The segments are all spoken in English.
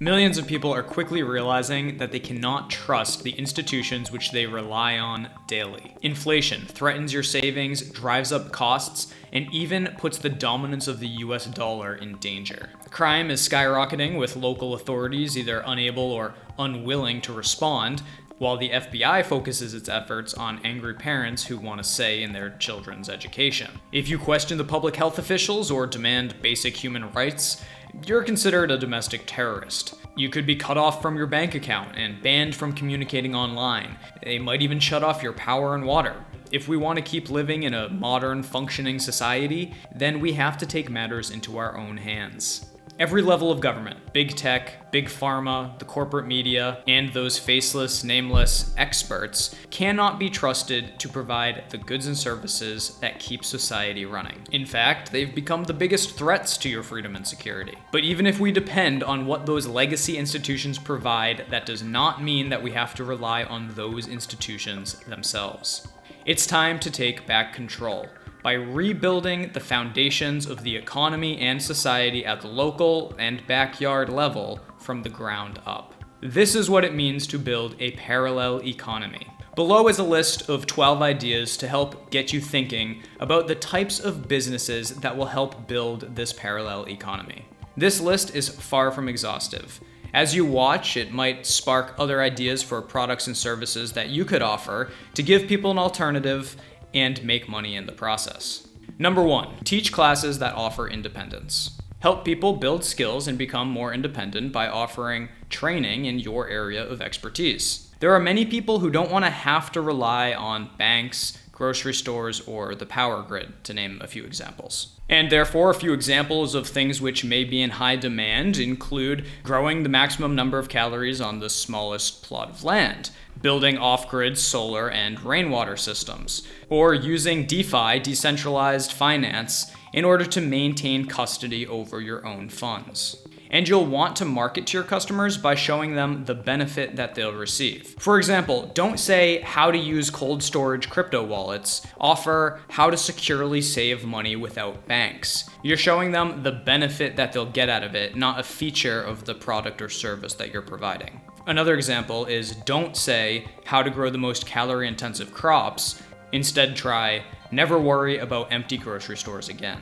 Millions of people are quickly realizing that they cannot trust the institutions which they rely on daily. Inflation threatens your savings, drives up costs, and even puts the dominance of the US dollar in danger. Crime is skyrocketing, with local authorities either unable or unwilling to respond, while the FBI focuses its efforts on angry parents who want a say in their children's education. If you question the public health officials or demand basic human rights, you're considered a domestic terrorist. You could be cut off from your bank account and banned from communicating online. They might even shut off your power and water. If we want to keep living in a modern, functioning society, then we have to take matters into our own hands. Every level of government, big tech, big pharma, the corporate media, and those faceless, nameless experts cannot be trusted to provide the goods and services that keep society running. In fact, they've become the biggest threats to your freedom and security. But even if we depend on what those legacy institutions provide, that does not mean that we have to rely on those institutions themselves. It's time to take back control by rebuilding the foundations of the economy and society at the local and backyard level from the ground up. This is what it means to build a parallel economy. Below is a list of 12 ideas to help get you thinking about the types of businesses that will help build this parallel economy. This list is far from exhaustive. As you watch, it might spark other ideas for products and services that you could offer to give people an alternative and make money in the process. Number 1, teach classes that offer independence. Help people build skills and become more independent by offering training in your area of expertise. There are many people who don't want to have to rely on banks, grocery stores, or the power grid, to name a few examples. And therefore, a few examples of things which may be in high demand include growing the maximum number of calories on the smallest plot of land, building off-grid solar and rainwater systems, or using DeFi, decentralized finance, in order to maintain custody over your own funds. And you'll want to market to your customers by showing them the benefit that they'll receive. For example, don't say how to use cold storage crypto wallets. Offer how to securely save money without banks. You're showing them the benefit that they'll get out of it, not a feature of the product or service that you're providing. Another example is don't say how to grow the most calorie-intensive crops. Instead, try never worry about empty grocery stores again.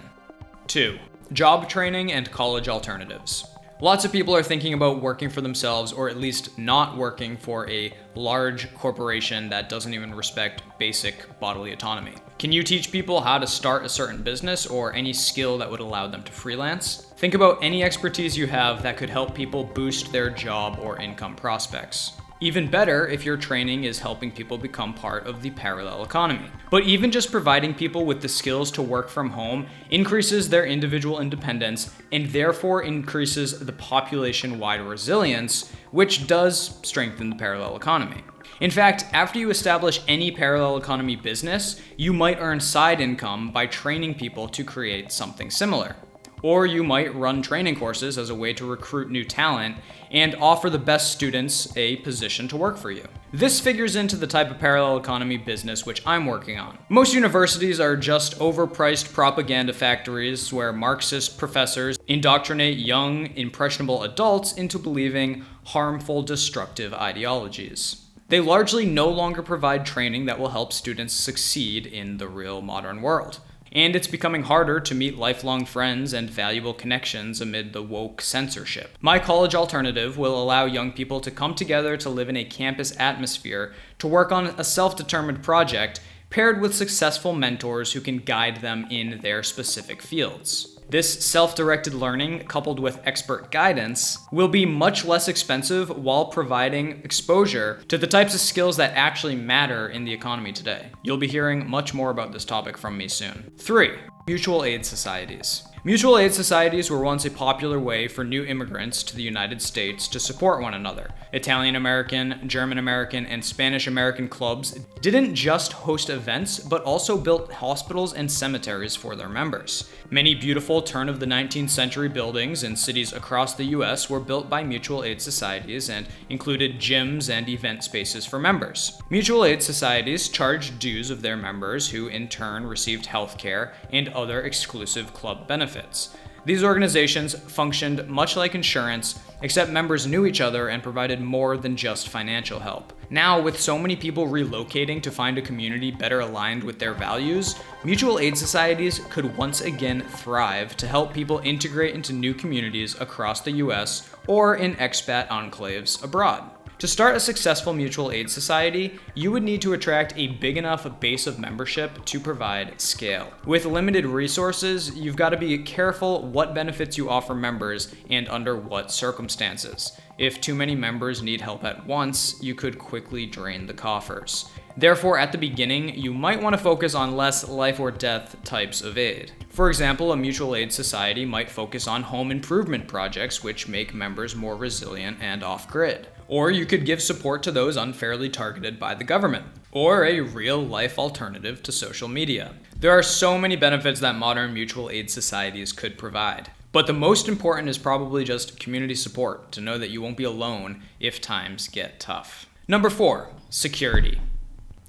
2. Job training and college alternatives. Lots of people are thinking about working for themselves, or at least not working for a large corporation that doesn't even respect basic bodily autonomy. Can you teach people how to start a certain business or any skill that would allow them to freelance? Think about any expertise you have that could help people boost their job or income prospects. Even better if your training is helping people become part of the parallel economy. But even just providing people with the skills to work from home increases their individual independence and therefore increases the population-wide resilience, which does strengthen the parallel economy. In fact, after you establish any parallel economy business, you might earn side income by training people to create something similar. Or you might run training courses as a way to recruit new talent and offer the best students a position to work for you. This figures into the type of parallel economy business which I'm working on. Most universities are just overpriced propaganda factories where Marxist professors indoctrinate young, impressionable adults into believing harmful, destructive ideologies. They largely no longer provide training that will help students succeed in the real modern world. And it's becoming harder to meet lifelong friends and valuable connections amid the woke censorship. My college alternative will allow young people to come together to live in a campus atmosphere, to work on a self-determined project, paired with successful mentors who can guide them in their specific fields. This self-directed learning, coupled with expert guidance, will be much less expensive while providing exposure to the types of skills that actually matter in the economy today. You'll be hearing much more about this topic from me soon. 3. Mutual aid societies. Mutual aid societies were once a popular way for new immigrants to the United States to support one another. Italian-American, German-American, and Spanish-American clubs didn't just host events, but also built hospitals and cemeteries for their members. Many beautiful turn-of-the-19th century buildings in cities across the US were built by mutual aid societies and included gyms and event spaces for members. Mutual aid societies charged dues of their members, who in turn received healthcare and other exclusive club benefits. These organizations functioned much like insurance, except members knew each other and provided more than just financial help. Now, with so many people relocating to find a community better aligned with their values, mutual aid societies could once again thrive to help people integrate into new communities across the US or in expat enclaves abroad. To start a successful mutual aid society, you would need to attract a big enough base of membership to provide scale. With limited resources, you've got to be careful what benefits you offer members and under what circumstances. If too many members need help at once, you could quickly drain the coffers. Therefore, at the beginning, you might want to focus on less life or death types of aid. For example, a mutual aid society might focus on home improvement projects which make members more resilient and off-grid. Or you could give support to those unfairly targeted by the government, or a real-life alternative to social media. There are so many benefits that modern mutual aid societies could provide. But the most important is probably just community support, to know that you won't be alone if times get tough. Number 4, security.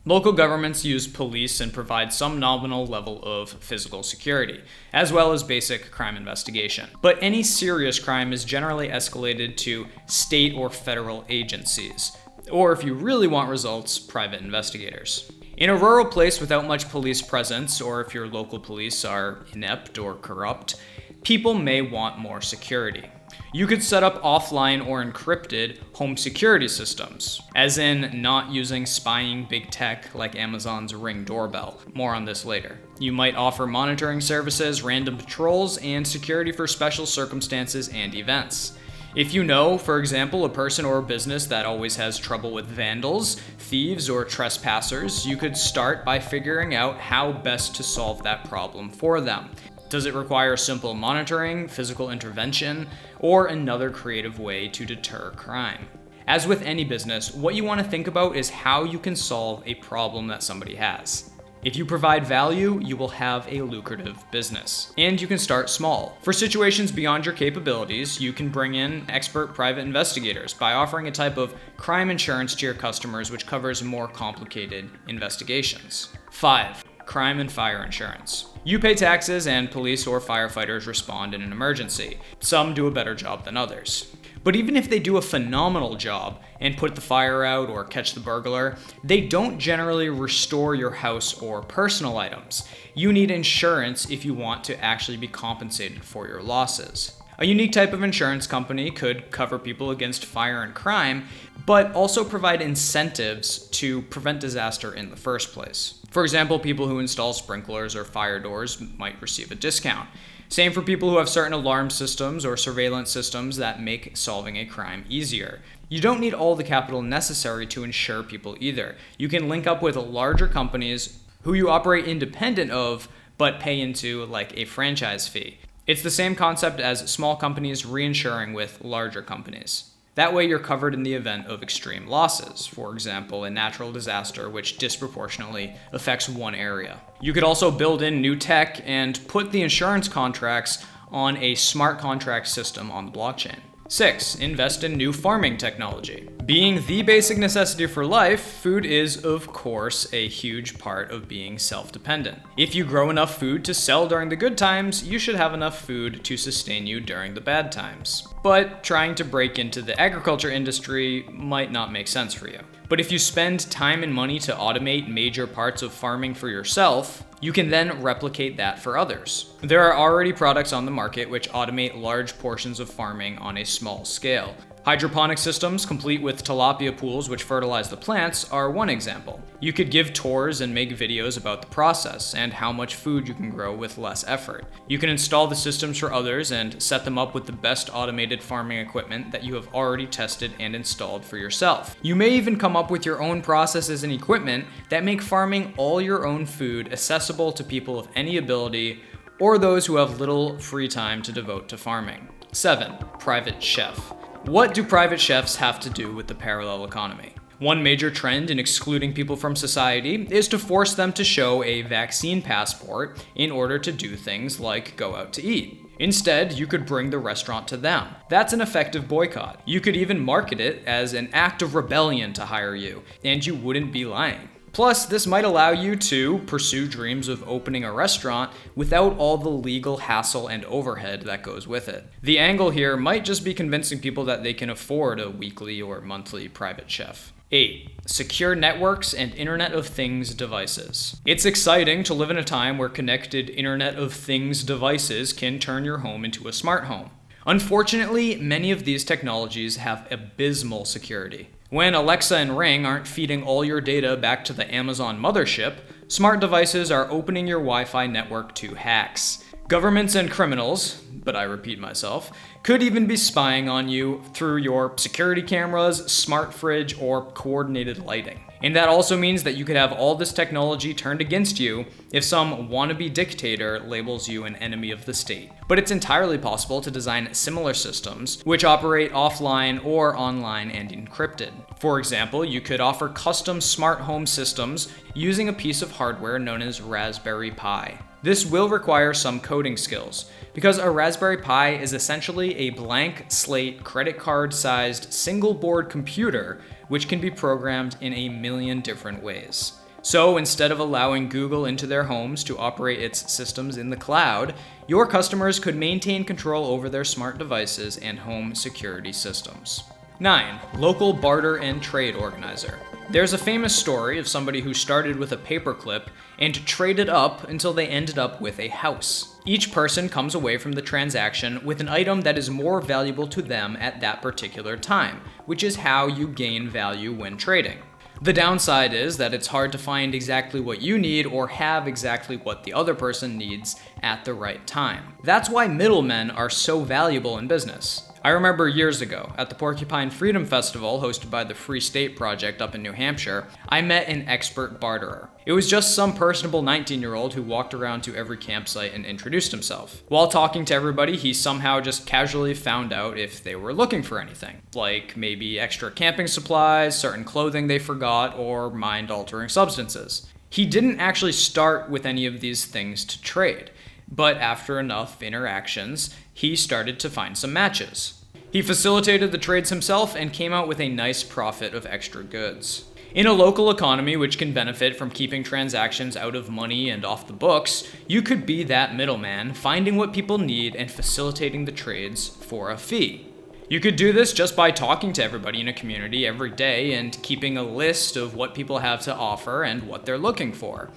Local governments use police and provide some nominal level of physical security, as well as basic crime investigation. But any serious crime is generally escalated to state or federal agencies, or if you really want results, private investigators. In a rural place without much police presence, or if your local police are inept or corrupt, people may want more security. You could set up offline or encrypted home security systems, as in not using spying big tech like Amazon's Ring doorbell. More on this later. You might offer monitoring services, random patrols, and security for special circumstances and events. If you know, for example, a person or a business that always has trouble with vandals, thieves, or trespassers, you could start by figuring out how best to solve that problem for them. Does it require simple monitoring, physical intervention, or another creative way to deter crime? As with any business, what you want to think about is how you can solve a problem that somebody has. If you provide value, you will have a lucrative business. And you can start small. For situations beyond your capabilities, you can bring in expert private investigators by offering a type of crime insurance to your customers which covers more complicated investigations. 5. Crime and fire insurance. You pay taxes and police or firefighters respond in an emergency. Some do a better job than others. But even if they do a phenomenal job and put the fire out or catch the burglar, they don't generally restore your house or personal items. You need insurance if you want to actually be compensated for your losses. A unique type of insurance company could cover people against fire and crime, but also provide incentives to prevent disaster in the first place. For example, people who install sprinklers or fire doors might receive a discount. Same for people who have certain alarm systems or surveillance systems that make solving a crime easier. You don't need all the capital necessary to insure people either. You can link up with larger companies who you operate independent of, but pay into like a franchise fee. It's the same concept as small companies reinsuring with larger companies. That way you're covered in the event of extreme losses, for example, a natural disaster which disproportionately affects one area. You could also build in new tech and put the insurance contracts on a smart contract system on the blockchain. 6. Invest in new farming technology. Being the basic necessity for life, food is, of course, a huge part of being self-dependent. If you grow enough food to sell during the good times, you should have enough food to sustain you during the bad times. But trying to break into the agriculture industry might not make sense for you. But if you spend time and money to automate major parts of farming for yourself, you can then replicate that for others. There are already products on the market which automate large portions of farming on a small scale. Hydroponic systems, complete with tilapia pools which fertilize the plants, are one example. You could give tours and make videos about the process and how much food you can grow with less effort. You can install the systems for others and set them up with the best automated farming equipment that you have already tested and installed for yourself. You may even come up with your own processes and equipment that make farming all your own food accessible to people of any ability or those who have little free time to devote to farming. 7. Private chef. What do private chefs have to do with the parallel economy? One major trend in excluding people from society is to force them to show a vaccine passport in order to do things like go out to eat. Instead, you could bring the restaurant to them. That's an effective boycott. You could even market it as an act of rebellion to hire you, and you wouldn't be lying. Plus, this might allow you to pursue dreams of opening a restaurant without all the legal hassle and overhead that goes with it. The angle here might just be convincing people that they can afford a weekly or monthly private chef. 8. Secure networks and Internet of Things devices. It's exciting to live in a time where connected Internet of Things devices can turn your home into a smart home. Unfortunately, many of these technologies have abysmal security. When Alexa and Ring aren't feeding all your data back to the Amazon mothership, smart devices are opening your Wi-Fi network to hacks. Governments and criminals, but I repeat myself, could even be spying on you through your security cameras, smart fridge, or coordinated lighting. And that also means that you could have all this technology turned against you if some wannabe dictator labels you an enemy of the state. But it's entirely possible to design similar systems which operate offline or online and encrypted. For example, you could offer custom smart home systems using a piece of hardware known as Raspberry Pi. This will require some coding skills, because a Raspberry Pi is essentially a blank slate credit card-sized single-board computer which can be programmed in a million different ways. So instead of allowing Google into their homes to operate its systems in the cloud, your customers could maintain control over their smart devices and home security systems. 9. Local barter and trade organizer. There's a famous story of somebody who started with a paperclip and traded up until they ended up with a house. Each person comes away from the transaction with an item that is more valuable to them at that particular time, which is how you gain value when trading. The downside is that it's hard to find exactly what you need or have exactly what the other person needs at the right time. That's why middlemen are so valuable in business. I remember years ago, at the Porcupine Freedom Festival hosted by the Free State Project up in New Hampshire, I met an expert barterer. It was just some personable 19-year-old who walked around to every campsite and introduced himself. While talking to everybody, he somehow just casually found out if they were looking for anything, like maybe extra camping supplies, certain clothing they forgot, or mind-altering substances. He didn't actually start with any of these things to trade, but after enough interactions, he started to find some matches. He facilitated the trades himself and came out with a nice profit of extra goods. In a local economy which can benefit from keeping transactions out of money and off the books, you could be that middleman, finding what people need and facilitating the trades for a fee. You could do this just by talking to everybody in a community every day and keeping a list of what people have to offer and what they're looking for.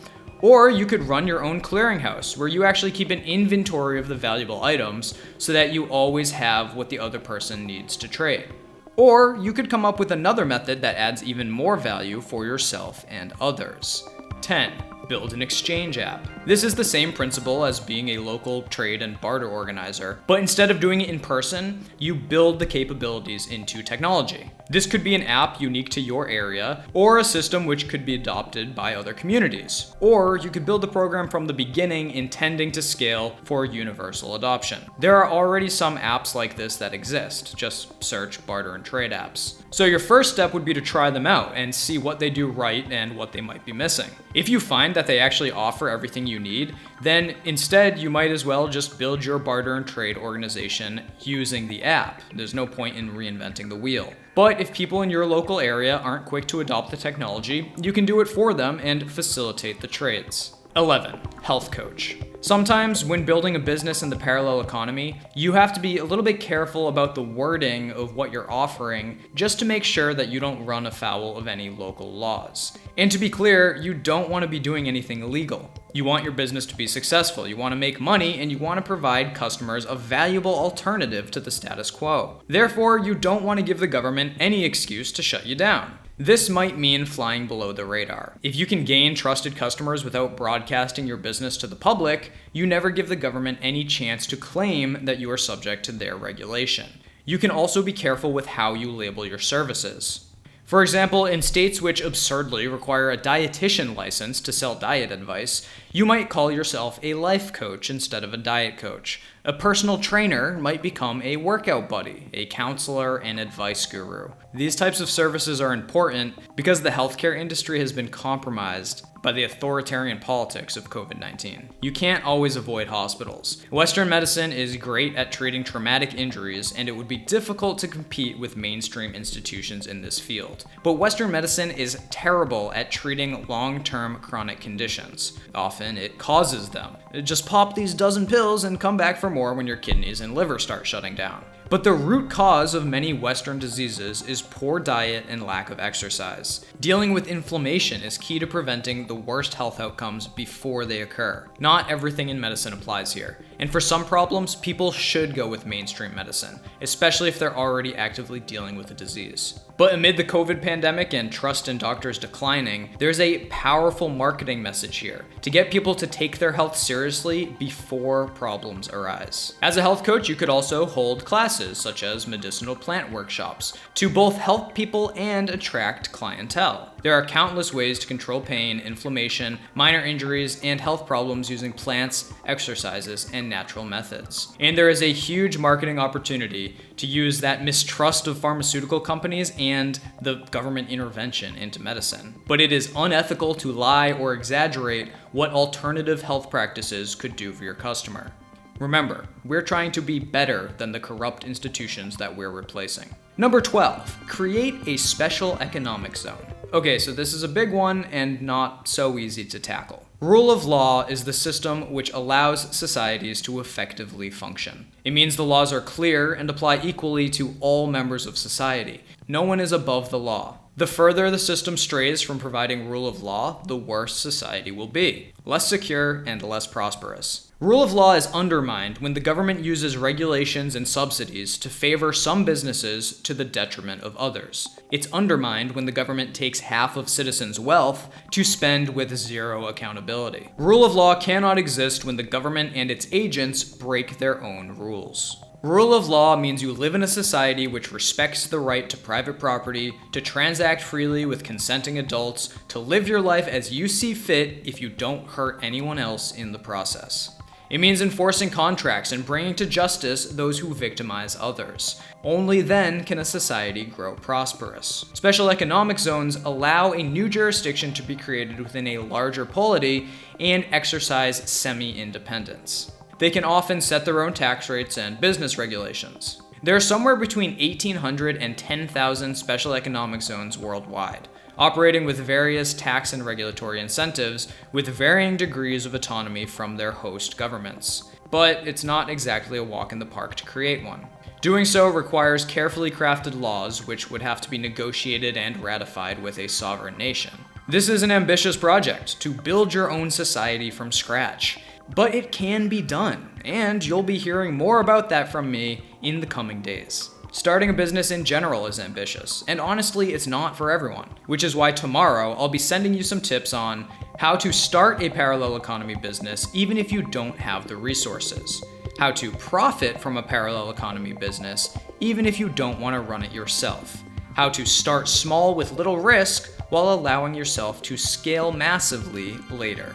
Or you could run your own clearinghouse, where you actually keep an inventory of the valuable items so that you always have what the other person needs to trade. Or you could come up with another method that adds even more value for yourself and others. 10. Build an exchange app. This is the same principle as being a local trade and barter organizer, but instead of doing it in person, you build the capabilities into technology. This could be an app unique to your area, or a system which could be adopted by other communities. Or you could build the program from the beginning intending to scale for universal adoption. There are already some apps like this that exist. Just search barter and trade apps. So your first step would be to try them out and see what they do right and what they might be missing. If you find that they actually offer everything you need, then instead you might as well just build your barter and trade organization using the app. There's no point in reinventing the wheel. But if people in your local area aren't quick to adopt the technology, you can do it for them and facilitate the trades. 11. Health coach. Sometimes when building a business in the parallel economy, you have to be a little bit careful about the wording of what you're offering just to make sure that you don't run afoul of any local laws. And to be clear, you don't want to be doing anything illegal. You want your business to be successful, you want to make money, and you want to provide customers a valuable alternative to the status quo. Therefore, you don't want to give the government any excuse to shut you down. This might mean flying below the radar. If you can gain trusted customers without broadcasting your business to the public, you never give the government any chance to claim that you are subject to their regulation. You can also be careful with how you label your services. For example, in states which absurdly require a dietitian license to sell diet advice, you might call yourself a life coach instead of a diet coach. A personal trainer might become a workout buddy, a counselor, and advice guru. These types of services are important because the healthcare industry has been compromised by the authoritarian politics of COVID-19. You can't always avoid hospitals. Western medicine is great at treating traumatic injuries, and it would be difficult to compete with mainstream institutions in this field. But Western medicine is terrible at treating long-term chronic conditions. Often it causes them. Just pop these dozen pills and come back for more when your kidneys and liver start shutting down. But the root cause of many Western diseases is poor diet and lack of exercise. Dealing with inflammation is key to preventing the worst health outcomes before they occur. Not everything in medicine applies here, and for some problems, people should go with mainstream medicine, especially if they're already actively dealing with a disease. But amid the COVID pandemic and trust in doctors declining, there's a powerful marketing message here to get people to take their health seriously before problems arise. As a health coach, you could also hold classes such as medicinal plant workshops to both help people and attract clientele. There are countless ways to control pain, inflammation, minor injuries, and health problems using plants, exercises, and natural methods. And there is a huge marketing opportunity to use that mistrust of pharmaceutical companies and the government intervention into medicine. But it is unethical to lie or exaggerate what alternative health practices could do for your customer. Remember, we're trying to be better than the corrupt institutions that we're replacing. Number 12, create a special economic zone. Okay, so this is a big one and not so easy to tackle. Rule of law is the system which allows societies to effectively function. It means the laws are clear and apply equally to all members of society. No one is above the law. The further the system strays from providing rule of law, the worse society will be. Less secure and less prosperous. Rule of law is undermined when the government uses regulations and subsidies to favor some businesses to the detriment of others. It's undermined when the government takes half of citizens' wealth to spend with zero accountability. Rule of law cannot exist when the government and its agents break their own rules. Rule of law means you live in a society which respects the right to private property, to transact freely with consenting adults, to live your life as you see fit if you don't hurt anyone else in the process. It means enforcing contracts and bringing to justice those who victimize others. Only then can a society grow prosperous. Special economic zones allow a new jurisdiction to be created within a larger polity and exercise semi-independence. They can often set their own tax rates and business regulations. There are somewhere between 1,800 and 10,000 special economic zones worldwide, operating with various tax and regulatory incentives with varying degrees of autonomy from their host governments. But it's not exactly a walk in the park to create one. Doing so requires carefully crafted laws which would have to be negotiated and ratified with a sovereign nation. This is an ambitious project to build your own society from scratch. But it can be done, and you'll be hearing more about that from me in the coming days. Starting a business in general is ambitious, and honestly, it's not for everyone, which is why tomorrow I'll be sending you some tips on how to start a parallel economy business even if you don't have the resources, how to profit from a parallel economy business even if you don't want to run it yourself, how to start small with little risk while allowing yourself to scale massively later.